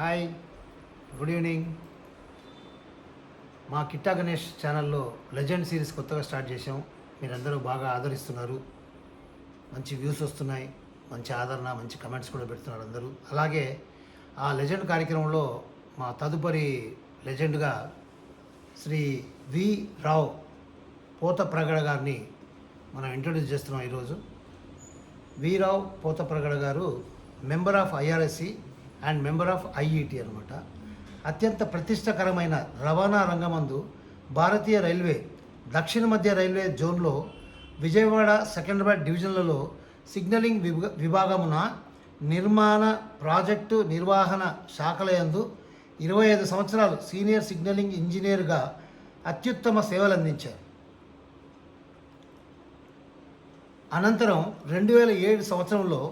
Hi, good evening. మా కిట్టా గణేష్ ఛానల్లో legend series కొత్తగా స్టార్ట్ చేసాం. మీరందరూ బాగా ఆదరిస్తున్నారు, మంచి వ్యూస్ వస్తున్నాయి, మంచి ఆదరణ, మంచి కమెంట్స్ కూడా పెడుతున్నారు అందరూ. అలాగే ఆ లెజెండ్ కార్యక్రమంలో మా తదుపరి లెజెండ్గా శ్రీ వి రావ్ పోత ప్రగడ గారిని మనం ఇంట్రొడ్యూస్ చేస్తున్నాం ఈరోజు. వి రావ్ పోత ప్రగడ గారు member of IRSC and member of IET అనమాట. అత్యంత ప్రతిష్టకరమైన రవాణా రంగమందు భారతీయ రైల్వే దక్షిణ మధ్య రైల్వే జోన్లో విజయవాడ సెకండ్రాబాద్ డివిజన్లలో సిగ్నలింగ్ విభాగమున నిర్మాణ ప్రాజెక్టు నిర్వహణ శాఖలయందు 25 సంవత్సరాలు సీనియర్ సిగ్నలింగ్ ఇంజనీర్గా అత్యుత్తమ సేవలు అందించారు. అనంతరం 2007 సంవత్సరంలో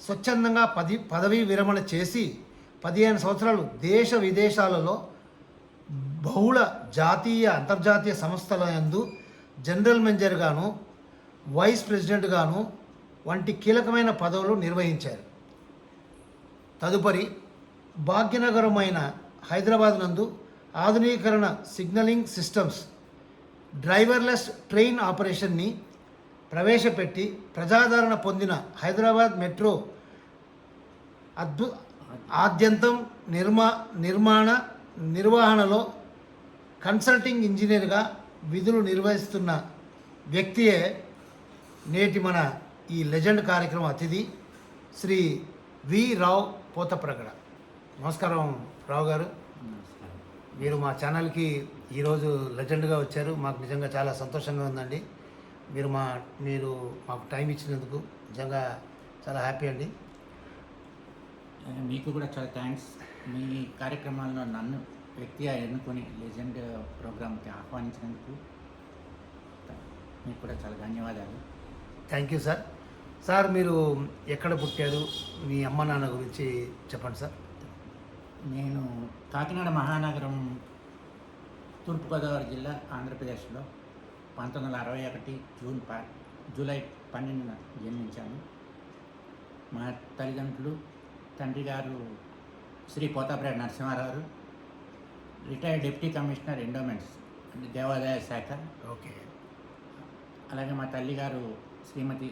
స్వచ్ఛందంగా పదవీ విరమణ చేసి 15 సంవత్సరాలు దేశ విదేశాలలో బహుళ జాతీయ అంతర్జాతీయ సంస్థల యందు జనరల్ మేనేజర్గాను వైస్ ప్రెసిడెంట్గాను వంటి కీలకమైన పదవులు నిర్వహించారు. తదుపరి భాగ్యనగరమైన హైదరాబాద్ నందు ఆధునీకరణ సిగ్నలింగ్ సిస్టమ్స్ డ్రైవర్లెస్ ట్రైన్ ఆపరేషన్ని ప్రవేశపెట్టి ప్రజాదరణ పొందిన హైదరాబాద్ మెట్రో ఆద్యంతం నిర్వహణలో కన్సల్టింగ్ ఇంజనీర్గా విధులు నిర్వహిస్తున్న వ్యక్తియే నేటి మన ఈ లెజెండ్ కార్యక్రమ అతిథి శ్రీ వి రావ్ పోతప్రగడ. నమస్కారం రావు గారు. మీరు మా ఛానల్కి ఈరోజు లెజెండ్గా వచ్చారు. మాకు నిజంగా చాలా సంతోషంగా ఉందండి. మీరు మాకు టైం ఇచ్చినందుకు నిజంగా చాలా హ్యాపీ అండి. మీకు కూడా చాలా థ్యాంక్స్. మీ కార్యక్రమాల్లో నన్ను వ్యక్తిగా ఎన్నుకొని లెజెండ్ ప్రోగ్రామ్కి ఆహ్వానించినందుకు మీకు కూడా చాలా ధన్యవాదాలు. Thank you sir. సార్, మీరు ఎక్కడ పుట్టారు, మీ అమ్మ నాన్న గురించి చెప్పండి సార్. నేను కాకినాడ మహానగరం, తూర్పుగోదావరి జిల్లా, ఆంధ్రప్రదేశ్లో 1961 జూలై 12న జన్మించాను. మా తల్లిదండ్రులు, తండ్రి గారు Shri Potapragada Narasimha Rao, retired deputy commissioner endowments దేవాదాయ శాఖ. ఓకే. అలాగే మా తల్లిగారు శ్రీమతి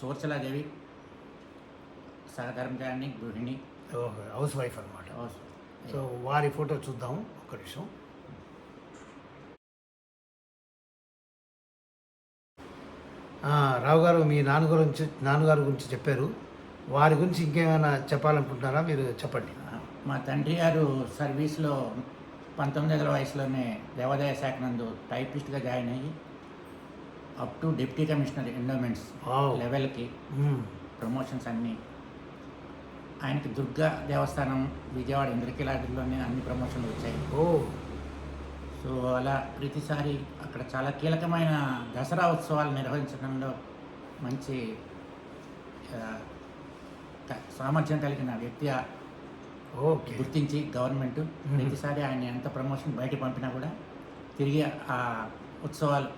సోర్చలాదేవి, సహకర్మచారిణి, గృహిణి, హౌస్ వైఫ్ అనమాట. సో వారి ఫోటో చూద్దాం ఒక్క నిమిషం. రావు గారు, మీ నాన్నగారి గురించి చెప్పారు. వారి గురించి ఇంకేమైనా చెప్పాలనుకుంటున్నారా? మీరు చెప్పండి. మా తండ్రి గారు సర్వీస్లో 19 వయసులోనే దేవాదాయ శాఖ నందు టైపిస్ట్గా జాయిన్ అయ్యి up to deputy commissioner endowments లెవెల్కి ప్రమోషన్స్ అన్నీ. ఆయనకి దుర్గా దేవస్థానం విజయవాడ ఇంద్రకీలాద్రిలోనే అన్ని ప్రమోషన్లు వచ్చాయి. సో అలా ప్రతిసారి అక్కడ చాలా కీలకమైన దసరా ఉత్సవాలు నిర్వహించడంలో మంచి సామర్థ్యం కలిగిన వ్యక్తిగా గుర్తించి గవర్నమెంట్ ప్రతిసారి ఆయన ఎంత ప్రమోషన్ బయట పంపినా కూడా తిరిగి ఆ ఉత్సవాలు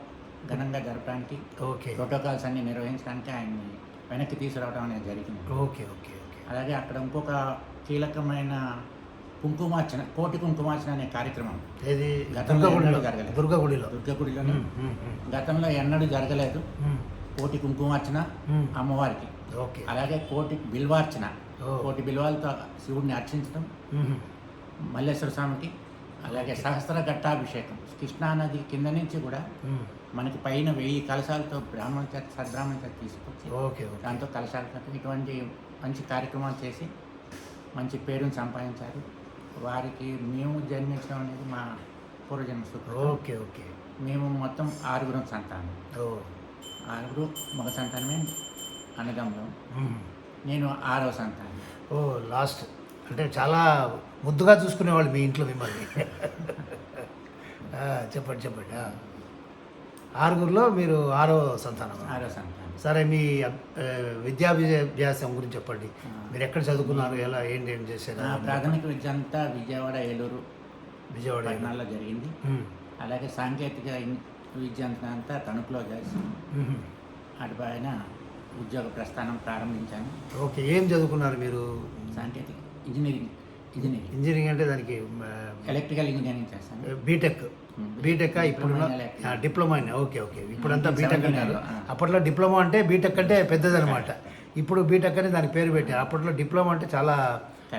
ఘనంగా జరపడానికి, ప్రోటోకాల్స్ అన్నీ నిర్వహించడానికి ఆయన్ని వెనక్కి తీసుకురావడం అనేది జరిగింది. అలాగే అక్కడ ఇంకొక కీలకమైన కుంకుమార్చన, కోటి కుంకుమార్చన అనే కార్యక్రమం గతంలో ఎన్నడూ జరగలేదు. దుర్గగుడిలోనే గతంలో ఎన్నడూ జరగలేదు. కోటి కుంకుమార్చన అమ్మవారికి, అలాగే కోటి బిల్వార్చన, కోటి బిల్వాలతో శివుడిని అర్చించడం, మల్లేశ్వర స్వామికి, అలాగే సహస్ర ఘట్టాభిషేకం, కృష్ణానది కింద నుంచి కూడా మనకి పైన 1000 కలశాలతో సద్బ్రాహ్మణ చేత తీసుకొచ్చి దాంతో కలశాలతో ఇటువంటి మంచి కార్యక్రమాలు చేసి మంచి పేరుని సంపాదించారు. వారికి మేము జన్మించడం అనేది మా పూర్వజన్మ సుకృతం. మేము మొత్తం 6 సంతానం. 6 మగ సంతానమే అన్నదమ్ములు. నేను 6వ సంతానం. లాస్ట్ అంటే చాలా ముద్దుగా చూసుకునేవాళ్ళు మీ ఇంట్లో మిమ్మల్ని. చెప్పండి. 6గురిలో మీరు 6వ సంతానం. సరే, మీ విద్యాభ్యాసం గురించి చెప్పండి. మీరు ఎక్కడ చదువుకున్నారు, ఎలా ఏం చేశారు? ప్రాథమిక విద్య అంతా విజయవాడ, ఏలూరు, పట్టణాల్లో జరిగింది. అలాగే సాంకేతిక విద్య అంతా తణుకులో చేసి అటుపైన ఉద్యోగ ప్రస్థానం ప్రారంభించాను. ఓకే. ఏం చదువుకున్నారు మీరు? సాంకేతిక ఇంజనీరింగ్ ఇంజనీరింగ్ అంటే దానికి ఎలక్ట్రికల్ ఇంజనీరింగ్ చేస్తాను. బీటెక్ ఇప్పుడు డిప్లొమా ఓకే ఓకే ఇప్పుడంతా బీటెక్ అంటారు. అప్పట్లో డిప్లొమా అంటే బీటెక్ అంటే పెద్దదనమాట. ఇప్పుడు బీటెక్ అని దానికి పేరు పెట్టి, అప్పట్లో డిప్లొమా అంటే చాలా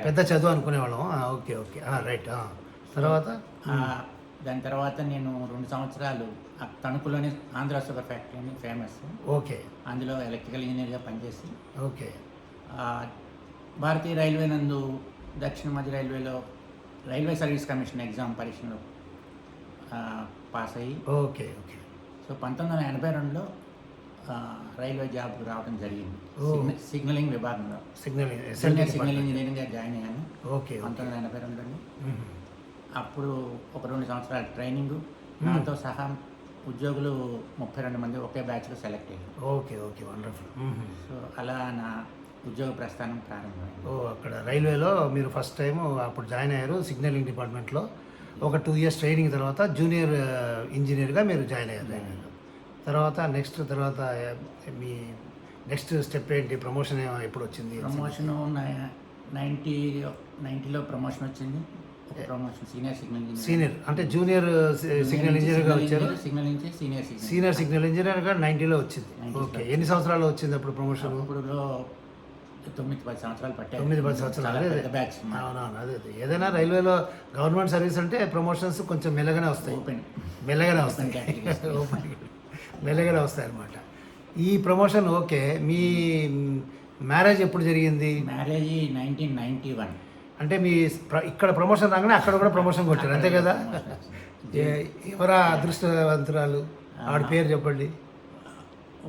పెద్ద చదువు అనుకునేవాళ్ళం. Okay okay right. తర్వాత దాని తర్వాత నేను 2 సంవత్సరాలు తణుకులోని ఆంధ్ర షుగర్ ఫ్యాక్టరీ అని ఫేమస్. ఓకే. అందులో ఎలక్ట్రికల్ ఇంజనీర్గా పనిచేసి ఓకే. భారతీయ రైల్వే నందు దక్షిణ మధ్య రైల్వేలో రైల్వే సర్వీస్ కమిషన్ ఎగ్జామ్ పరీక్షలో పాస్ అయ్యి ఓకే ఓకే. సో 1982లో రైల్వే జాబ్ రావడం జరిగింది. సిగ్నలింగ్ విభాగంలో సిగ్నల్ ఇంజనీరింగ్గా జాయిన్ అయ్యాను. ఓకే. 1982లో అప్పుడు ఒక 2 సంవత్సరాల ట్రైనింగ్, నాతో సహా ఉద్యోగులు 32 మంది ఒకే బ్యాచ్లో సెలెక్ట్ అయ్యారు. Okay okay wonderful. సో అలా నా ఉద్యోగ ప్రస్థానం ప్రారంభమైంది. అక్కడ రైల్వేలో మీరు ఫస్ట్ టైం అప్పుడు జాయిన్ అయ్యారు సిగ్నలింగ్ డిపార్ట్మెంట్లో. ఒక 2 ఇయర్స్ ట్రైనింగ్ తర్వాత జూనియర్ ఇంజనీర్గా మీరు జాయిన్ అయ్యారు రైల్వేలో. తర్వాత మీ నెక్స్ట్ స్టెప్ ఏంటి? ప్రమోషన్ ఎప్పుడు వచ్చింది? ప్రమోషన్ 90లో ప్రమోషన్ వచ్చింది. ప్రమోషన్ సీనియర్ అంటే జూనియర్ సిగ్నల్ ఇంజనీర్గా వచ్చారు. సిగ్నల్ నుంచి సీనియర్ సిగ్నల్ ఇంజనీర్గా 90లో వచ్చింది. ఓకే. ఎన్ని సంవత్సరాలు వచ్చింది అప్పుడు ప్రమోషన్? ఇప్పుడు 9-10 సంవత్సరాలు పట్టాయి. 9-10 సంవత్సరాలు. అవునవును. అదే ఏదైనా రైల్వేలో గవర్నమెంట్ సర్వీస్ అంటే ప్రమోషన్స్ కొంచెం మెల్లగానే వస్తాయి. మెల్లగానే వస్తాయి అన్నమాట. ఈ ప్రమోషన్ ఓకే. మీ మ్యారేజ్ ఎప్పుడు జరిగింది? మ్యారేజ్ 1991. అంటే మీ ఇక్కడ ప్రమోషన్ రాగానే అక్కడ కూడా ప్రమోషన్ కొట్టారు అంతే కదా? ఎవరా అదృష్టవంతురాలు? ఆవిడ పేరు చెప్పండి.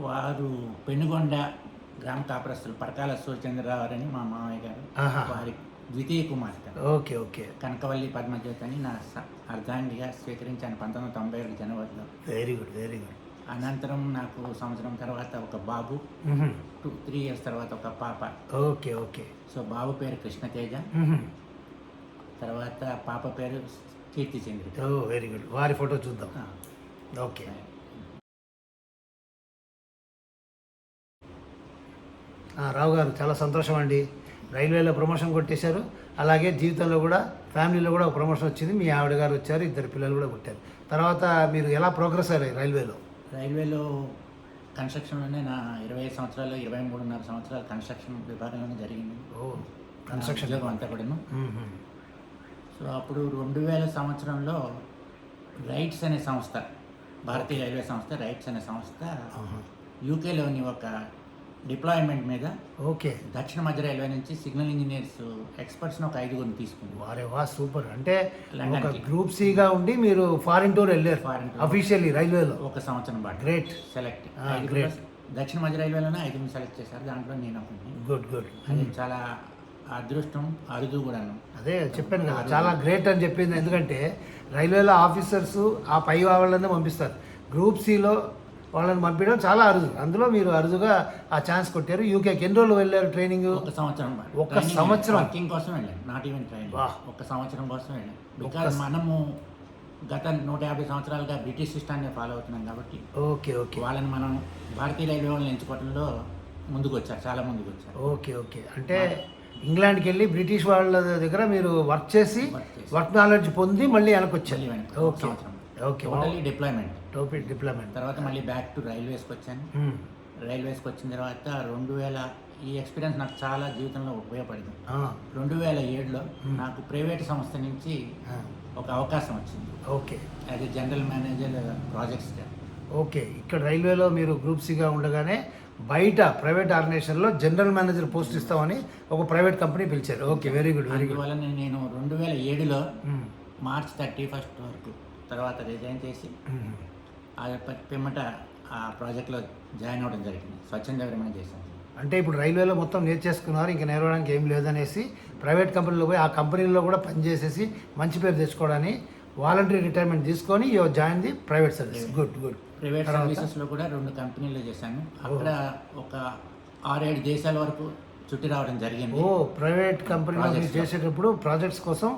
వారు పెనుగొండ గ్రామ కాపురస్తులు పరకాల సూర్యచంద్రరావు అని మా మామయ్య గారు. వారి ద్వితీయ కుమార్తె. Okay okay. కనకవల్లి పద్మజ్యోతి అని నా అర్ధాంగిగా స్వీకరించాను 1997 జనవరిలో. Very good very good. అనంతరం నాకు సంవత్సరం తర్వాత ఒక బాబు, 2-3 ఇయర్స్ తర్వాత ఒక పాప. Okay okay. సో బాబు పేరు కృష్ణతేజ, తర్వాత పాప పేరు కీర్తి చంద్రి. Very good. వారి ఫోటో చూద్దాం. ఓకే. రావు గారు చాలా సంతోషం అండి. రైల్వేలో ప్రమోషన్ కొట్టేశారు, అలాగే జీవితంలో కూడా ఫ్యామిలీలో కూడా ఒక ప్రమోషన్ వచ్చింది. మీ ఆవిడ గారు వచ్చారు, 2 పిల్లలు కూడా పుట్టారు. తర్వాత మీరు ఎలా ప్రోగ్రెస్ అయ్యారు రైల్వేలో కన్స్ట్రక్షన్లోనే నా 25 సంవత్సరాలు 23.5 సంవత్సరాలు కన్స్ట్రక్షన్ విభాగంలోనే జరిగింది. కన్స్ట్రక్షన్ ఉద్యోగం అంతా కూడాను. సో అప్పుడు 2000 సంవత్సరంలో రైట్స్ అనే సంస్థ, భారతీయ రైల్వే సంస్థ రైట్స్ అనే సంస్థ యూకేలోని ఒక డిప్లాయ్మెంట్ మీద ఓకే దక్షిణ మధ్య రైల్వే నుంచి సిగ్నల్ ఇంజనీర్స్ ఎక్స్పర్ట్స్ని ఒక 5గురిని తీసుకుంది. వా సూపర్. అంటే ఒక గ్రూప్ సిగా ఉండి మీరు ఫారిన్ టూర్ వెళ్ళారు అఫీషియల్లీ రైల్వేలో 1 సంవత్సరం పాటు. గ్రేట్. Select great. దక్షిణ మధ్య రైల్వేలోనే 5 సెలెక్ట్ చేశారు, దాంట్లో నేను ఒకటి. Good good. అది చాలా అదృష్టం, అరుదు కూడాను. అదే చెప్పాను కదా, చాలా గ్రేట్ అని చెప్పింది. ఎందుకంటే రైల్వేలో ఆఫీసర్స్ ఆ పై వాళ్ళనే పంపిస్తారు, గ్రూప్ సిలో వాళ్ళని పంపించడం చాలా అరుదు. అందులో మీరు అరుదుగా ఆ ఛాన్స్ కొట్టారు. యూకేకి ఎన్ని రోజులు వెళ్ళారు ట్రైనింగ్? 1 సంవత్సరం. 1 సంవత్సరం వర్కింగ్ కోసం వెళ్ళాను, నాట్ ఈవెన్ ట్రైనింగ్. 1 సంవత్సరం కోసం వెళ్ళాను. బికాజ్ మనము గత 150 సంవత్సరాలుగా బ్రిటిష్ సిస్టాన్ని ఫాలో అవుతున్నాం కాబట్టి ఓకే ఓకే వాళ్ళని మనం భారతీయ రైల్వే వాళ్ళని ఎంచుకోవడంలో ముందుకు వచ్చారు, చాలా ముందుకు వచ్చారు. Okay okay. అంటే ఇంగ్లాండ్కి వెళ్ళి బ్రిటిష్ వాళ్ళ దగ్గర మీరు వర్క్ చేసి వర్క్ నాలెడ్జ్ పొంది మళ్ళీ వెనక్కి వచ్చారు. Okay okay. డిప్లాయ్మెంట్ తర్వాత మళ్ళీ బ్యాక్ టు రైల్వేస్కి వచ్చాను. రైల్వేస్కి వచ్చిన తర్వాత 2000 ఈ ఎక్స్పీరియన్స్ నాకు చాలా జీవితంలో ఉపయోగపడింది. 2007లో నాకు ప్రైవేట్ సంస్థ నుంచి ఒక అవకాశం వచ్చింది. Okay. As a general manager projects. Okay. ఇక్కడ రైల్వేలో మీరు గ్రూప్ సిగా ఉండగానే బయట ప్రైవేట్ ఆర్గనైజేషన్లో జనరల్ మేనేజర్ పోస్ట్ ఇస్తామని ఒక ప్రైవేట్ కంపెనీ పిలిచారు. Okay very good very good. అందువల్ల నేను 2007లో మార్చ్ 31 వరకు తర్వాత రిజైన్ చేసి ఆ పిమ్మట ఆ ప్రాజెక్ట్లో జాయిన్ అవ్వడం జరిగింది. స్వచ్ఛంద విరమణ చేశాను. అంటే ఇప్పుడు రైల్వేలో మొత్తం నేర్చేసుకున్నారు, ఇంకా నేర్వడానికి ఏం లేదనేసి ప్రైవేట్ కంపెనీలో పోయి ఆ కంపెనీలో కూడా పనిచేసేసి మంచి పేరు తెచ్చుకోవడానికి వాలంటరీ రిటైర్మెంట్ తీసుకొని join the private service. Good good. Private సర్వీసెస్లో కూడా 2 కంపెనీలు చేశాను. అక్కడ ఒక 6-7 దేశాల వరకు చుట్టి రావడం జరిగింది. ప్రైవేట్ కంపెనీలో చేసేటప్పుడు ప్రాజెక్ట్స్ కోసం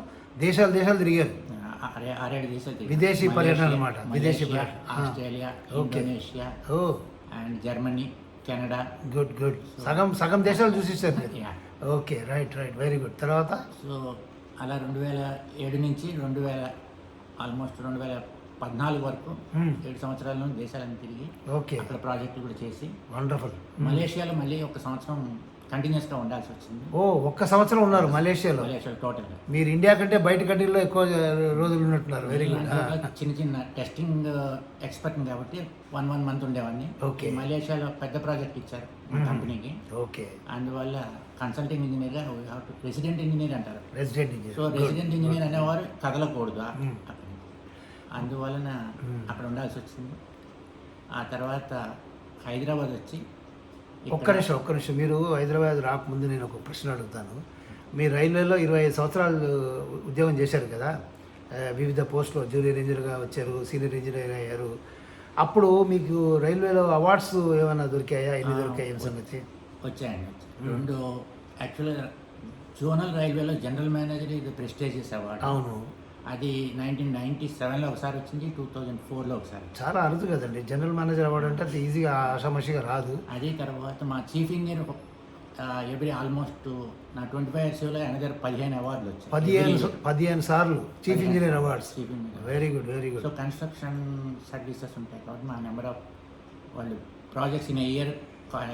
దేశాలు తిరిగారు. 6-7 దేశాలు. విదేశీ పర్యటన అనమాట. విదేశీ Australia, Indonesia and Germany, Canada. Good good. సగం దేశాలు చూసేసారు. Okay right very good. తర్వాత సో అలా 2007 నుంచి 2014 వరకు 7 సంవత్సరాల దేశాలను తిరిగి ఓకే, అక్కడ ప్రాజెక్టులు కూడా చేసి వండర్ఫుల్. మలేషియాలో మళ్ళీ ఒక సంవత్సరం కంటిన్యూస్గా ఉండాల్సి వచ్చింది. ఓ, ఒక్క సంవత్సరం ఉన్నారు మలేషియాలో. టోటల్గా మీరు ఇండియా కంటే బయట కంట్రీలో ఎక్కువ రోజులు ఉన్నట్టున్నారు. Very good. చిన్న చిన్న టెస్టింగ్ ఎక్స్పర్ట్ కాబట్టి 1 మంత్ ఉండేవాడిని. ఓకే. మలేషియాలో పెద్ద ప్రాజెక్ట్ ఇచ్చారు కంపెనీకి. ఓకే, అందువల్ల కన్సల్టింగ్ ఇంజనీర్గా రెసిడెంట్ ఇంజనీర్ అంటారు. Resident engineer. So resident engineer అనేవారు కదలకూడదు అక్కడ. అందువలన అక్కడ ఉండాల్సి వచ్చింది. ఆ తర్వాత హైదరాబాద్ వచ్చి ఒక్క నిమిషం మీరు హైదరాబాద్ రాకముందు నేను ఒక ప్రశ్న అడుగుతాను. మీరు రైల్వేలో 25 సంవత్సరాలు ఉద్యోగం చేశారు కదా, వివిధ పోస్టులో జూనియర్ ఇంజనీర్గా వచ్చారు, సీనియర్ ఇంజనీర్ అయ్యారు. అప్పుడు మీకు రైల్వేలో అవార్డ్స్ ఏమైనా దొరికాయా? ఎన్ని దొరికాయి ఏం సంగతి? వచ్చాయండి. 2 యాక్చువల్గా జోనల్ రైల్వేలో జనరల్ మేనేజర్ ఇది ప్రెస్టీజియస్ అవార్డు. అవును, అది 1997లో ఒకసారి వచ్చింది, 2004లో ఒకసారి. చాలా అరుదు కదండి జనరల్ మేనేజర్ అవార్డు అంటే, అది ఈజీగా ఆషామాషిగా రాదు. అది తర్వాత మా చీఫ్ ఇంజనీర్ ఎవ్రీ ఆల్మోస్ట్ నా 25 yearsలో అనదర్ 15 అవార్డులు వచ్చాయి. 15 సార్లు chief engineer awards. Chief engineer. Very good, very good. So construction services ఉంటాయి కాబట్టి మా నెంబర్ ఆఫ్ వాళ్ళు ప్రాజెక్ట్స్ ఇన్ ఇయర్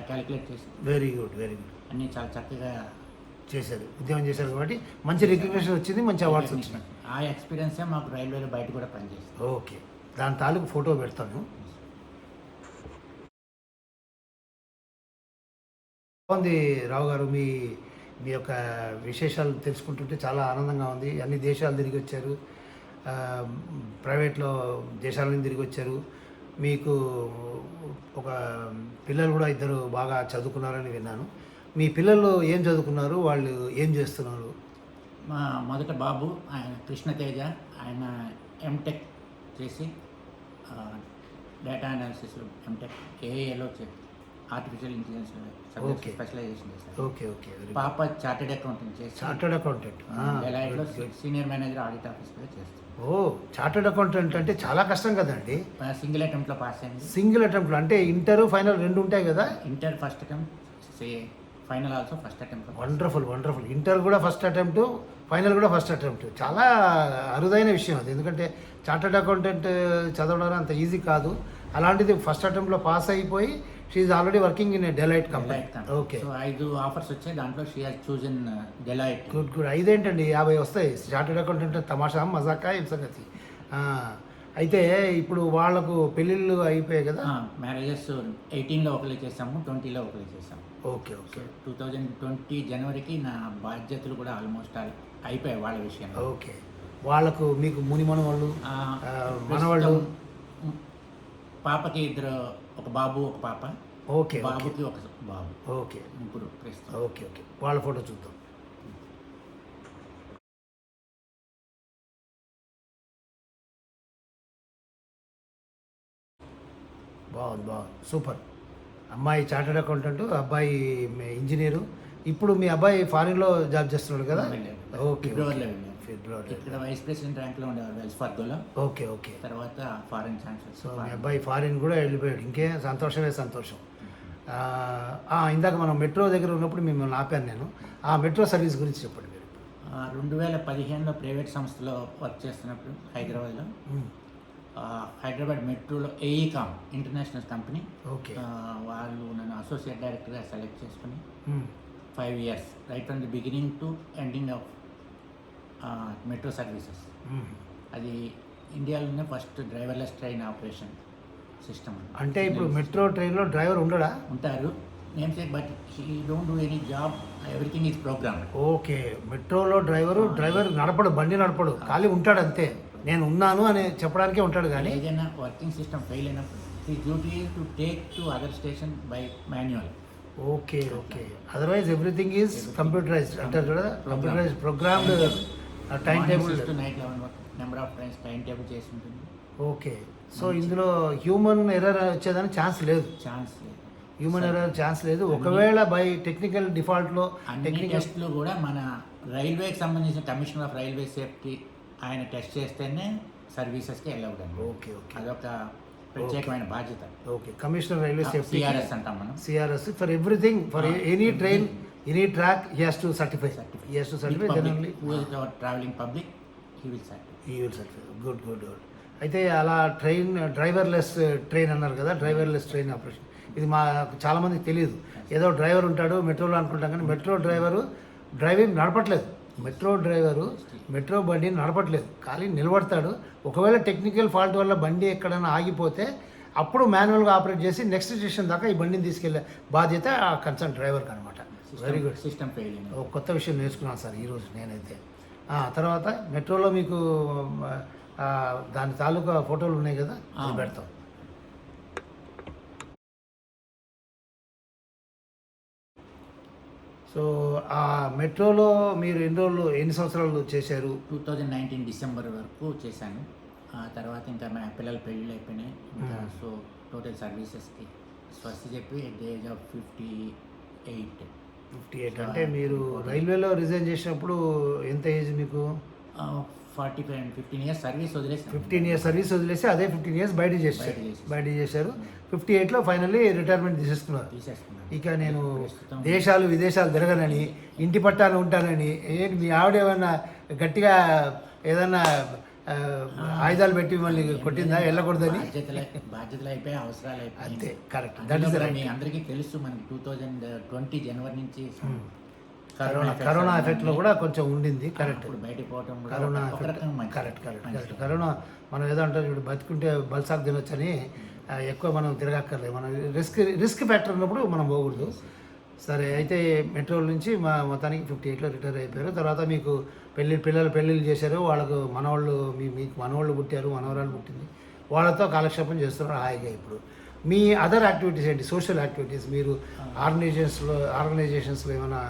క్యాలిక్యులేట్ చేసి వెరీ గుడ్, వెరీ గుడ్. అన్నీ చాలా చక్కగా చేశారు, ఉద్యోగం చేశారు కాబట్టి మంచి రికగ్నిషన్ వచ్చింది, మంచి అవార్డ్స్ వచ్చినాయి. ఆ ఎక్స్పీరియన్సే మాకు రైల్వేలో బయట కూడా పనిచేస్తుంది. ఓకే, దాని తాలూకు ఫోటో పెడతాను. బాగుంది రావు గారు, మీ మీ యొక్క విశేషాలు తెలుసుకుంటుంటే చాలా ఆనందంగా ఉంది. అన్ని దేశాలు తిరిగి వచ్చారు, ప్రైవేట్లో దేశాలను తిరిగి వచ్చారు. మీకు ఒక పిల్లలు కూడా 2 బాగా చదువుకున్నారని విన్నాను. మీ పిల్లలు ఏం చదువుకున్నారు, వాళ్ళు ఏం చేస్తున్నారు? మా మొదట బాబు ఆయన కృష్ణతేజ, ఆయన ఎంటెక్ చేసి డేటా అనాలిసిస్లో ఎంటెక్, ఏఐలో ఆర్టిఫిషియల్ ఇంటెలిజెన్స్ ఓకే, స్పెషలైజేషన్ చేశారు. Okay, okay. పాప చార్టెడ్ అకౌంటెంట్ చేసి చార్టర్డ్ అకౌంటెంట్ డెలాయిట్లో సీనియర్ మేనేజర్ ఆడిట్ ఆఫీస్లో చేస్తారు. ఓ, చార్టర్డ్ అకౌంటెంట్ అంటే చాలా కష్టం కదండి. సింగిల్ అటెంప్ట్లో పాస్ అయింది. సింగిల్ అటెంప్ట్లో అంటే ఇంటర్ ఫైనల్ 2 ఉంటాయి కదా? Inter first attempt, final also first attempt. Wonderful, wonderful. Inter కూడా ఫస్ట్ అటెంప్ట్, ఫైనల్ కూడా ఫస్ట్ అటెంప్ట్. చాలా అరుదైన విషయం అది, ఎందుకంటే చార్టర్డ్ అకౌంటెంట్ చదవడం అంత ఈజీ కాదు. అలాంటిది ఫస్ట్ అటెంప్ట్లో పాస్ అయిపోయి she already working in Deloitte company. Okay. So 5 offers వచ్చాయి, దాంట్లో she has chosen Deloitte. Good, good. 5 ఏంటండి, 50 వస్తాయి. చార్టర్డ్ అకౌంటెంట్ తమాషా మజాకా ఏం సంగతి. అయితే ఇప్పుడు వాళ్ళకు పెళ్ళిళ్ళు అయిపోయాయి కదా? మ్యారేజెస్ 18లో ఒకరు చేసాము, 20లో ఒకరు చేసాము. Okay, okay. 2020 జనవరికి నా బాధ్యతలు కూడా ఆల్మోస్ట్ అయిపోయాయి వాళ్ళ విషయంలో. ఓకే. వాళ్ళకు మీకు మునిమన వాళ్ళు, మనవాళ్ళు? పాపకి 2, ఒక బాబు ఒక పాప. ఓకే. బాబుకి ఒక బాబు. ఓకే, ముగ్గురు ప్రస్తుతం. Okay, okay. వాళ్ళ ఫోటో చూద్దాం. బాగుంది, బాగుంది, సూపర్. అమ్మాయి చార్టర్డ్ అకౌంటెంట్, అబ్బాయి ఇంజనీరు. ఇప్పుడు మీ అబ్బాయి ఫారిన్లో జాబ్ చేస్తున్నాడు కదా? ఓకే, ఫిబ్రవరి. ఫిబ్రవరి. ఇక్కడ వైస్ ప్రెసిడెంట్ ర్యాంక్లో ఉండేవారు వెల్స్ ఫార్గోలో. Okay, okay. తర్వాత ఫారిన్ ఛాన్సెస్. సో మీ అబ్బాయి ఫారిన్ కూడా వెళ్ళిపోయాడు, ఇంకే సంతోషమే సంతోషం. ఇందాక మనం మెట్రో దగ్గర ఉన్నప్పుడు మిమ్మల్ని ఆపాను నేను. ఆ మెట్రో సర్వీస్ గురించి చెప్పండి మీరు. 2015లో ప్రైవేట్ సంస్థలో వర్క్ చేస్తున్నప్పుడు హైదరాబాద్లో, హైదరాబాద్ మెట్రోలో ఏఈకామ్ ఇంటర్నేషనల్ కంపెనీ. ఓకే. వాళ్ళు నన్ను అసోసియేట్ డైరెక్టర్గా సెలెక్ట్ చేసుకుని 5 years right from the beginning to ending of metro services. అది ఇండియాలోనే first driverless train operation system. అంటే ఇప్పుడు మెట్రో ట్రైన్లో డ్రైవర్ ఉండడా? ఉంటారు, name sake, but he don't do any job, everything is program. Okay. మెట్రోలో డ్రైవర్ నడపడు, బండి నడపడు, ఖాళీ ఉంటాడు అంతే. నేను ఉన్నాను అని చెప్పడానికే ఉంటాడు. కానీ ఏదైనా వర్కింగ్ సిస్టమ్ ఫెయిల్ అయినప్పుడు he duty to take to other station by manual. Okay, okay. Otherwise everything is computerised అంటారు కదా, computerised programmed time table. Night 11 వరకు number of times time table చేసి ఉంటుంది. ఓకే. సో ఇందులో హ్యూమన్ ఎర్రర్ వచ్చేదానికి chance లేదు. Human error chance లేదు. ఒకవేళ బై టెక్నికల్ డిఫాల్ట్లో టెస్ట్లు కూడా మన రైల్వేకి సంబంధించిన కమిషనర్ ఆఫ్ రైల్వే సేఫ్టీ ఆయన టెస్ట్ చేస్తేనే సర్వీసెస్కి వెళ్ళవడం. Okay, okay. అదొక ప్రత్యేకమైన బాధ్యత. Okay. Commissioner railway safety, CRS అంటాం మనం. CRS for everything, for any train any track he has to certify then only travelling public he will certify. He will certify. Good good good. అయితే అలా driverless train అన్నారు కదా, driverless train operation ఇది మా చాలామందికి తెలియదు. ఏదో డ్రైవర్ ఉంటాడు మెట్రోలో అనుకుంటాం, కానీ మెట్రో డ్రైవరు డ్రైవింగ్ నడపట్లేదు. మెట్రో డ్రైవరు మెట్రో బండిని నడపట్లేదు, ఖాళీ నిలబడతాడు. ఒకవేళ టెక్నికల్ ఫాల్ట్ వల్ల బండి ఎక్కడైనా ఆగిపోతే అప్పుడు మాన్యువల్గా ఆపరేట్ చేసి నెక్స్ట్ స్టేషన్ దాకా ఈ బండిని తీసుకెళ్లే బాధ్యత ఆ కన్సర్న్ డ్రైవర్కి అనమాట. Very good. System fail. ఒక కొత్త విషయం నేర్చుకున్నాను సార్ ఈరోజు నేనైతే. తర్వాత మెట్రోలో మీకు దాని తాలూకా ఫోటోలు ఉన్నాయి కదా, అది పెడతాం. సో ఆ మెట్రోలో మీరు ఎన్ని సంవత్సరాలు చేశారు? 2019 డిసెంబర్ వరకు చేశాను. ఆ తర్వాత ఇంకా మా పిల్లల పెళ్ళిళ్ళు అయిపోయినాయి. ఇంకా సో టోటల్ సర్వీసెస్కి స్వస్తి చెప్పి ఎట్ ది ఏజ్ ఆఫ్ 58. అంటే మీరు రైల్వేలో రిజైన్ చేసినప్పుడు ఎంత ఏజ్ మీకు? 45 and 15 years సర్వీస్ వదిలేసి 15 years సర్వీస్ వదిలేసి అదే 15 years బయట చేశారు. 58లో ఫైనల్లీ రిటైర్మెంట్ తీసేసుకున్నారు. ఇక నేను దేశాలు విదేశాలు తిరగనని, ఇంటి పట్టాన ఉంటానని. మీ ఆవిడ ఏమన్నా గట్టిగా ఏదన్నా ఆయుధాలు పెట్టి మళ్ళీ కొట్టిందా వెళ్ళకూడదని? బాధ్యతలు అయిపోయి అవసరాలు అయిపోయి అంతే. కరెక్ట్. That is right. మీ అందరికీ తెలుసు మనకి 2020 జనవరి నుంచి కరోనా ఎఫెక్ట్లో కూడా కొంచెం ఉండింది. కరెక్ట్. బయటకు పోవటం కరోనా కరెక్ట్. కరోనా మనం ఏదో అంటే ఇప్పుడు బతుకుంటే బల్సాకు తినొచ్చని ఎక్కువ మనం తిరగక్కర్లేదు. మనం రిస్క్ ఫ్యాక్టర్ ఉన్నప్పుడు మనం పోకూడదు. సరే, అయితే మెట్రోల్ నుంచి మొత్తానికి 58లో రిటైర్ అయిపోయారు. తర్వాత మీకు పిల్లలు పెళ్ళిళ్ళు చేశారు, వాళ్ళకు మనవాళ్ళు మీకు మనవాళ్ళు పుట్టారు, మనవరాలు పుట్టింది, వాళ్ళతో కాలక్షేపం చేస్తున్నారు హాయిగా. ఇప్పుడు మీ అదర్ యాక్టివిటీస్ ఏంటి? సోషల్ యాక్టివిటీస్ మీరు ఆర్గనైజేషన్స్లో ఏమైనా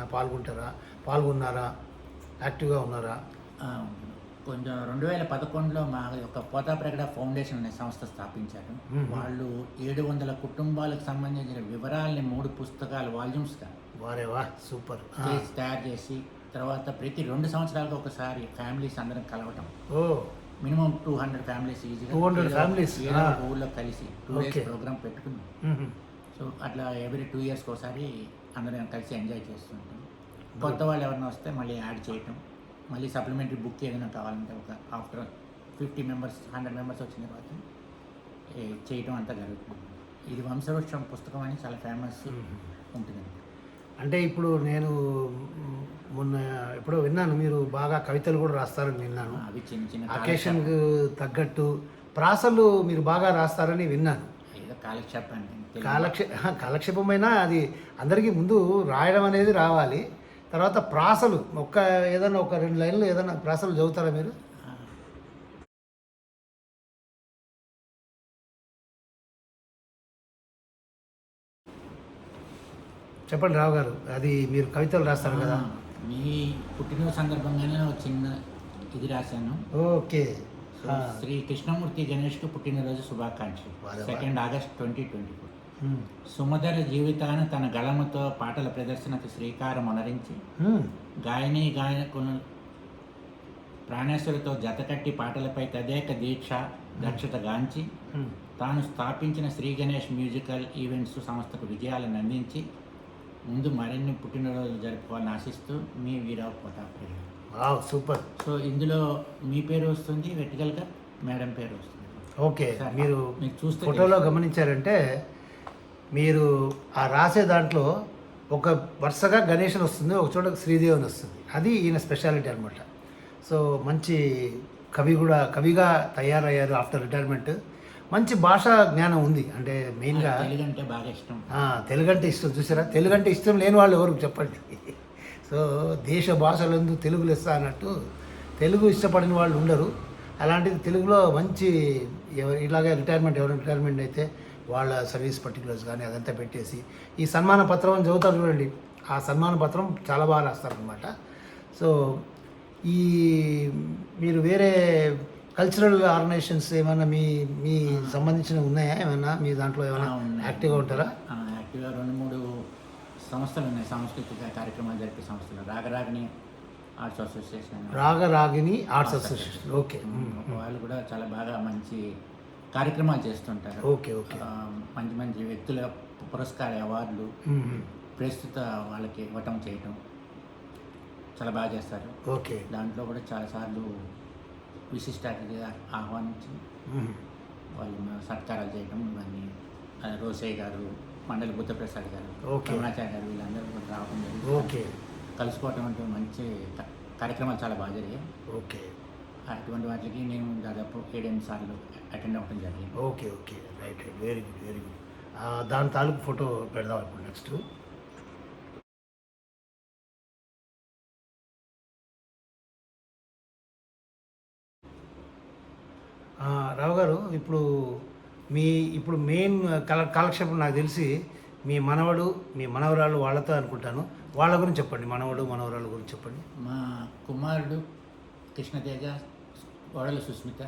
పాల్గొన్నారా? యాక్టివ్గా ఉన్నారా? కొంచెం 2011లో మా యొక్క పోతాప్రగడ ఫౌండేషన్ అనే సంస్థ స్థాపించారు. వాళ్ళు 700 కుటుంబాలకు సంబంధించిన వివరాలని 3 పుస్తకాలు వాల్యూమ్స్గా వారేవా సూపర్ తయారు చేసి, తర్వాత ప్రతి 2 సంవత్సరాలకు ఒకసారి ఫ్యామిలీస్ అందరం కలవటం. మినిమం 200 ఫ్యామిలీస్ ఈజీగా 200 ఫ్యామిలీస్ ఊళ్ళో కలిసి 2 days ప్రోగ్రామ్ పెట్టుకున్నాం. సో అట్లా ఎవ్రీ 2 years ఒకసారి అందరం కలిసి ఎంజాయ్ చేస్తుంటాం. కొత్త వాళ్ళు ఎవరైనా వస్తే మళ్ళీ యాడ్ చేయటం, మళ్ళీ సప్లిమెంటరీ బుక్ ఏదైనా కావాలంటే ఒక ఆఫ్టర్ 50 members 100 members వచ్చిన తర్వాత చేయటం అంతా జరుగుతుంది. ఇది వంశవృక్షం పుస్తకం అని చాలా ఫేమస్ ఉంటుంది. అంటే ఇప్పుడు నేను మొన్న ఎప్పుడో విన్నాను మీరు బాగా కవితలు కూడా రాస్తారని విన్నాను. అవి చిన్న చిన్న అకేషన్కు తగ్గట్టు ప్రాసలు మీరు బాగా రాస్తారని విన్నాను. ఏదో కాలక్షేపాన్ని కాలక్షేపమైనా అది అందరికీ ముందు రాయడం అనేది రావాలి. తర్వాత ప్రాసలు ఏదైనా ఒక 2 లైన్లు ఏదైనా ప్రాసలు చదువుతారా మీరు? చెప్పండి రావు గారు, అది మీరు కవితలు రాస్తారు కదా. మీ పుట్టినరోజు సందర్భంగానే ఒక చిన్న ఇది రాశాను. ఓకే. శ్రీ కృష్ణమూర్తి గణేష్కు పుట్టినరోజు శుభాకాంక్షలు. 2 August 2024. సుమధుర జీవితాన్ని తన గళముతో పాటల ప్రదర్శనకు శ్రీకారం అనరించి గాయని గాయకులు ప్రాణేశ్వరితో జతకట్టి పాటలపై తదేక దీక్ష దక్షత గాంచి తాను స్థాపించిన శ్రీ గణేష్ మ్యూజికల్ ఈవెంట్స్ సంస్థకు విజయాలను అందించి ముందు మరిన్ని పుట్టినరోజులు జరుపుకోవాలని ఆశిస్తూ మీ వీరావు పోతాప్రగడ. సూపర్. సో ఇందులో మీ పేరు వస్తుంది, వెర్టికల్గా మేడం పేరు వస్తుంది. ఓకే. మీరు చూస్తే ఫోటోలో గమనించారంటే మీరు ఆ రాసే దాంట్లో ఒక వరుసగా గణేషన్ వస్తుంది, ఒక చోట శ్రీదేవిని వస్తుంది. అది ఈయన స్పెషాలిటీ అనమాట. సో మంచి కవిగా తయారయ్యారు ఆఫ్టర్ రిటైర్మెంట్. మంచి భాషా జ్ఞానం ఉంది. అంటే మెయిన్గా తెలుగు అంటే బాగా ఇష్టం. తెలుగు అంటే ఇష్టం. చూసారా, తెలుగు అంటే ఇష్టం లేని వాళ్ళు ఎవరు చెప్పండి. సో దేశ భాషలందు తెలుగు లెస్స అన్నట్టు తెలుగు ఇష్టపడిన వాళ్ళు ఉండరు. అలాంటిది తెలుగులో మంచి ఇలాగే రిటైర్మెంట్ అయితే వాళ్ళ సర్వీస్ పర్టికులర్స్ కానీ అదంతా పెట్టేసి ఈ సన్మాన పత్రం అని చదువుతారు చూడండి. ఆ సన్మాన పత్రం చాలా బాగా రాస్తారనమాట. సో మీరు వేరే కల్చరల్ ఆర్గనైజేషన్స్ ఏమైనా మీ సంబంధించినవి ఉన్నాయా? ఏమైనా మీ దాంట్లో ఏమైనా యాక్టివ్గా ఉంటారా? యాక్టివ్గా 2-3 సంస్థలు ఉన్నాయి, సాంస్కృతిక కార్యక్రమాలు జరిపే సంస్థలు. Ragaragini arts association. ఓకే. వాళ్ళు కూడా చాలా బాగా మంచి కార్యక్రమాలు చేస్తుంటారు. ఓకే. మంచి వ్యక్తుల పురస్కార అవార్డులు, ప్రస్తుత వాళ్ళకి ఇవ్వటం చేయటం చాలా బాగా చేస్తారు. ఓకే. దాంట్లో కూడా చాలాసార్లు విశిష్ట అతిథిగా ఆహ్వానించి వాళ్ళు సత్కారాలు చేయటం ఇవన్నీ రోసయ్య గారు, మండలి బుద్ధప్రసాద్ గారు, రమణాచార్య గారు వీళ్ళందరూ కూడా రావడం జరిగింది. ఓకే. కలుసుకోవటం అంటే మంచి కార్యక్రమాలు చాలా బాగా జరిగాయి. ఓకే. అటువంటి వాటికి నేను దాదాపు 7-8 సార్లు అటెండ్ అవ్వడం జరిగింది. Okay. Okay. Right. Very good, very good. దాని తాలూకు ఫోటో పెడదాం ఇప్పుడు నెక్స్ట్. రావు గారు, ఇప్పుడు మెయిన్ కాలక్షేపం నాకు తెలిసి మీ మనవడు మీ మనవరాలు వాళ్ళతో అనుకుంటాను. వాళ్ళ గురించి చెప్పండి, మనవడు మనవరాలు గురించి చెప్పండి. మా కుమారుడు కృష్ణతేజ, కోడలు సుస్మిత,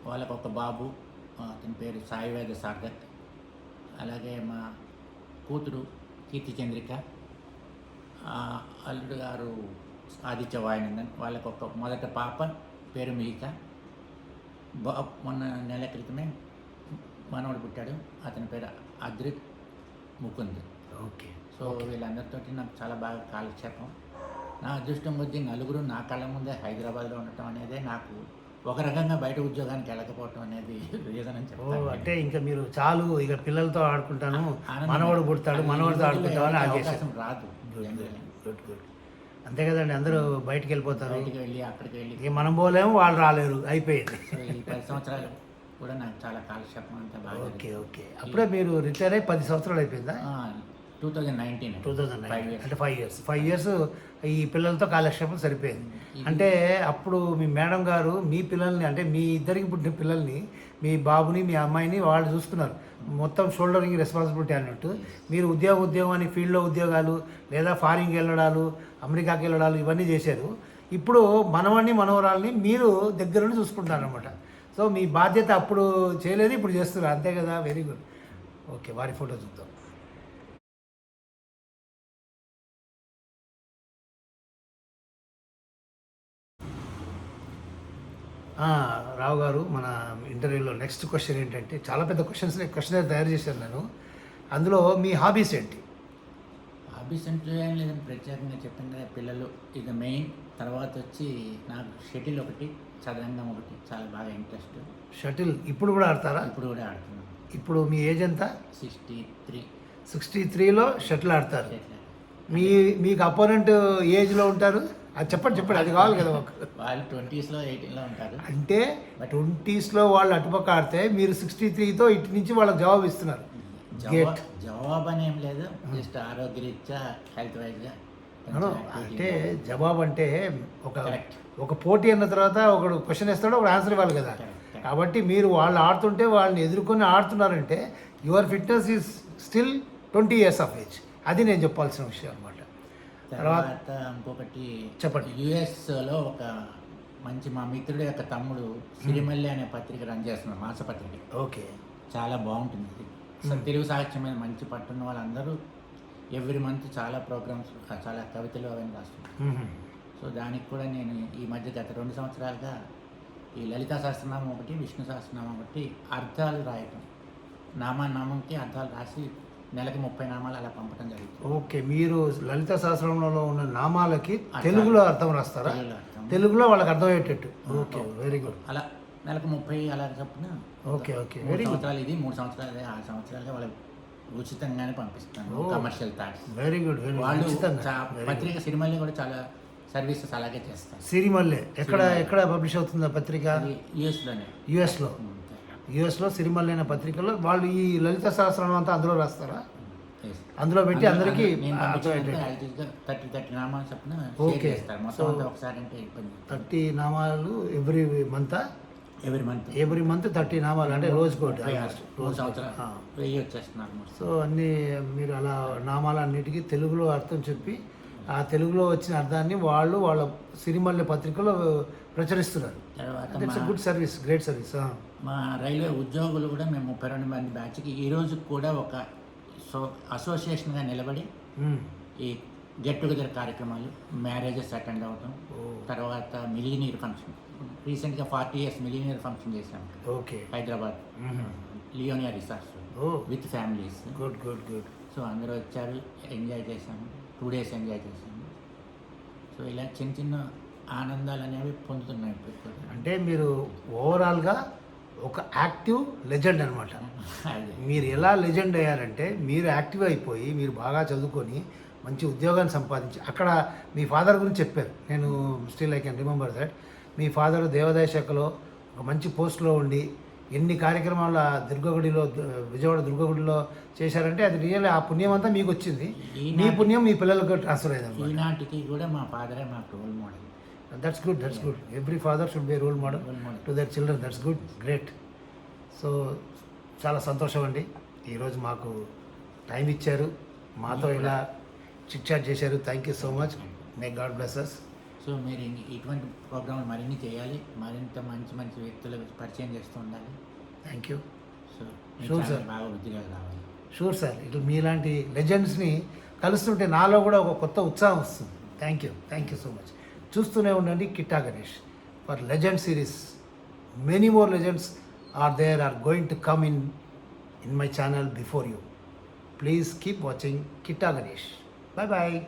వాళ్ళకు ఒక బాబు, అతని పేరు సాయివేద సార్గత్. అలాగే మా కూతురు కీర్తి చంద్రిక, అల్లుడు గారు ఆదిత్య వాయునందన్, వాళ్ళకు ఒక మొదట పాప పేరు మిహిక. మొన్న నెల క్రితమే మనవడు పుట్టాడు, అతని పేరు అద్రిత్ ముకుంద్. ఓకే. సో వీళ్ళందరితో నాకు చాలా బాగా కాలక్షేపం. నా అదృష్టం కొద్దీ నలుగురు నా కళ్ళ ముందే హైదరాబాద్లో ఉండటం అనేది నాకు ఒక రకంగా బయట ఉద్యోగానికి వెళ్ళకపోవటం అనేది రీజన్ అని చెప్తాను. అంటే ఇంకా మీరు చాలు ఇక పిల్లలతో ఆడుకుంటాను, మనవడు పుడతాడు, మనవడితో ఆడుకుంటామని అవకాశం రాదు. Good good. అంతే కదండి, అందరూ బయటికి వెళ్ళిపోతారు, బయటికి వెళ్ళి అక్కడికి వెళ్ళి ఇక మనం పోలేము, వాళ్ళు రాలేరు, అయిపోయింది. ఈ 10 సంవత్సరాలు కూడా నాకు చాలా కాలక్షేపం అంతా బాగా. ఓకే. ఓకే. అప్పుడే మీరు రిటైర్ అయ్యి 10 సంవత్సరాలు అయిపోయిందా? 2019 అంటే 5 ఇయర్స్ ఈ పిల్లలతో కాలక్షేపం సరిపోయింది. అంటే అప్పుడు మీ మేడం గారు మీ పిల్లల్ని, అంటే మీ ఇద్దరికి పుట్టిన పిల్లల్ని, మీ బాబుని మీ అమ్మాయిని వాళ్ళు చూసుకున్నారు, మొత్తం షోల్డరింగ్ రెస్పాన్సిబిలిటీ అన్నట్టు. మీరు ఉద్యోగం అని ఫీల్డ్లో ఉద్యోగాలు లేదా ఫారిన్కి వెళ్ళడాలు, అమెరికాకి వెళ్ళడాలు ఇవన్నీ చేశారు. ఇప్పుడు మనవాడిని మనవరాల్ని మీరు దగ్గర నుండి చూసుకుంటారు అనమాట. సో మీ బాధ్యత అప్పుడు చేయలేదు, ఇప్పుడు చేస్తున్నారు, అంతే కదా? Very good. ఓకే. వారి ఫోటో చూద్దాం. రావు గారు, మన ఇంటర్వ్యూలో నెక్స్ట్ క్వశ్చన్ ఏంటంటే, చాలా పెద్ద క్వశ్చన్ తయారు చేశాను నేను. అందులో మీ హాబీస్ ఏంటి? హాబీస్ అంటే ఏం లేదని ప్రత్యేకంగా చెప్పాను కదా, పిల్లలు ఇది మెయిన్. తర్వాత వచ్చి నాకు షటిల్ ఒకటి, చదరంగం ఒకటి చాలా బాగా ఇంట్రెస్ట్. షటిల్ ఇప్పుడు కూడా ఆడతారా? ఇప్పుడు కూడా ఆడుతున్నాను. ఇప్పుడు మీ ఏజ్ ఎంత? 63. 63లో షటిల్ ఆడతారు. మీకు అపోనెంట్ ఏజ్లో ఉంటారు? అది చెప్పండి, అది కావాలి కదా. వాళ్ళు 20s, 18లో ఉంటారు. అంటే 20sలో వాళ్ళు అటుపక్క ఆడితే మీరు 63తో ఇటు నుంచి వాళ్ళకి జవాబు ఇస్తున్నారు. జవాబు అని ఏం లేదు, జస్ట్ ఆరోగ్యరీత్యా హెల్త్ వైజ్గా. అంటే జవాబు అంటే ఒక పోటీ అన్న తర్వాత ఒకడు క్వశ్చన్ వేస్తాడు, ఒకడు ఆన్సర్ ఇవ్వాలి కదా. కాబట్టి మీరు వాళ్ళు ఆడుతుంటే వాళ్ళని ఎదుర్కొని ఆడుతున్నారంటే your fitness is still 20 years of age. అది నేను చెప్పాల్సిన విషయం అనమాట. తర్వాత ఇంకొకటి చెప్పండి. యుఎస్లో ఒక మంచి మా మిత్రుడు యొక్క తమ్ముడు సిరిమల్లి అనే పత్రిక రన్ చేస్తున్నారు, మాసపత్రిక. ఓకే. చాలా బాగుంటుంది. తెలుగు సాహిత్యం మీద మంచి పట్టున్న వాళ్ళందరూ ఎవ్రీ మంత్ చాలా ప్రోగ్రామ్స్, చాలా కవితలు అవన్నీ రాస్తున్నారు. సో దానికి కూడా నేను ఈ మధ్య గత 2 సంవత్సరాలుగా ఈ లలితా సహస్రనామం ఒకటి, విష్ణు సహస్రనామం ఒకటి అర్థాలు రాయటం, నామంకి అర్థాలు రాసి నెలకి 30 నామాలు అలా పంపడం జరుగుతుంది. ఓకే. మీరు లలిత సహస్రంలో ఉన్న నామాలకి తెలుగులో అర్థం రాస్తారా? తెలుగులో వాళ్ళకి అర్థమయ్యేటట్టు. ఓకే. Very good. అలా నెలకు 30 అలా చొప్పున. ఓకే. ఓకే. 3 సంవత్సరాలు ఇది, 3 సంవత్సరాలు 6 సంవత్సరాలుగా వాళ్ళకి ఉచితంగానే పంపిస్తాను. Commercial thoughts. Very good. వాళ్ళు పత్రిక సిరిమల్లి కూడా చాలా సర్వీసెస్ అలాగే చేస్తారు. సిరిమల్లె ఎక్కడ పబ్లిష్ అవుతుంది ఆ పత్రిక? యుఎస్లో సిరిమల్లె అనే పత్రికలో వాళ్ళు ఈ లలిత సహస్రం అంతా అందులో రాస్తారా? అందులో పెట్టి అందరికీ 30 నామాలు చెప్పిన. ఓకే. మొత్తం ఒకసారి అంటే 30 నామాలు ఎవ్రీ మంత్ 30 నామాలు, అంటే రోజుకోటి. సో అన్నీ మీరు అలా నామాలన్నిటికీ తెలుగులో అర్థం చెప్పి ఆ తెలుగులో వచ్చిన అర్థాన్ని వాళ్ళ సిరిమల్లె పత్రికలో ప్రచురిస్తున్నారు. Good service, great service. మా రైల్వే ఉద్యోగులు కూడా మేము 32 మంది బ్యాచ్కి ఈరోజు కూడా ఒక అసోసియేషన్గా నిలబడి ఈ గెట్ టుగెదర్ కార్యక్రమాలు, మ్యారేజెస్ అటెండ్ అవ్వటం, తర్వాత మిలీనియర్ ఫంక్షన్, రీసెంట్గా 40 years మిలీనియర్ ఫంక్షన్ చేశాము. Okay. Hyderabad Leonia resorts with families. Good. So అందరూ వచ్చారు, ఎంజాయ్ చేశాము, 2 days ఎంజాయ్ చేశాము. సో ఇలా చిన్న చిన్న ఆనందాలు అనేవి పొందుతున్నాయి ఇప్పుడు. అంటే మీరు ఓవరాల్గా ఒక యాక్టివ్ లెజెండ్ అనమాట. అదే మీరు ఎలా లెజెండ్ అయ్యారంటే మీరు యాక్టివ్ అయిపోయి మీరు బాగా చదువుకొని మంచి ఉద్యోగాన్ని సంపాదించి అక్కడ మీ ఫాదర్ గురించి చెప్పారు. నేను still I can remember that me father దేవాదాయ శాఖలో ఒక మంచి పోస్ట్లో ఉండి ఎన్ని కార్యక్రమాలు ఆ దుర్గగుడిలో విజయవాడ దుర్గగుడిలో చేశారంటే అది రియల్ ఆ పుణ్యం అంతా మీకు వచ్చింది. మీ పుణ్యం మీ పిల్లలకు ట్రాన్స్ఫర్ అయింది. ఈనాటికి కూడా మా ఫాదరే మాకు role model. That's good, that's good. Every father should be role model to their children. That's good, great. So చాలా సంతోషం అండి, ఈరోజు మాకు టైం ఇచ్చారు, మాతో ఇలా చిట్ చాట్ చేశారు. Thank you so much. May God bless us. So మీరు ఇటువంటి ప్రోగ్రాంలు మరిన్ని చేయాలి, మరింత మంచి మంచి వ్యక్తులు పరిచయం చేస్తూ ఉండాలి. Thank you. So Sure, sir. బాగా వృద్ధిగా రావాలి. షూర్ సార్, ఇట్లా మీలాంటి లెజెండ్స్ని కలుస్తుంటే నాలో కూడా ఒక కొత్త ఉత్సాహం వస్తుంది. Thank you so much. చూస్తూనే ఉండండి Kitta Ganesh for legend series. Many more legends are going to come in my channel before you. Please keep watching Kitta Ganesh. Bye bye.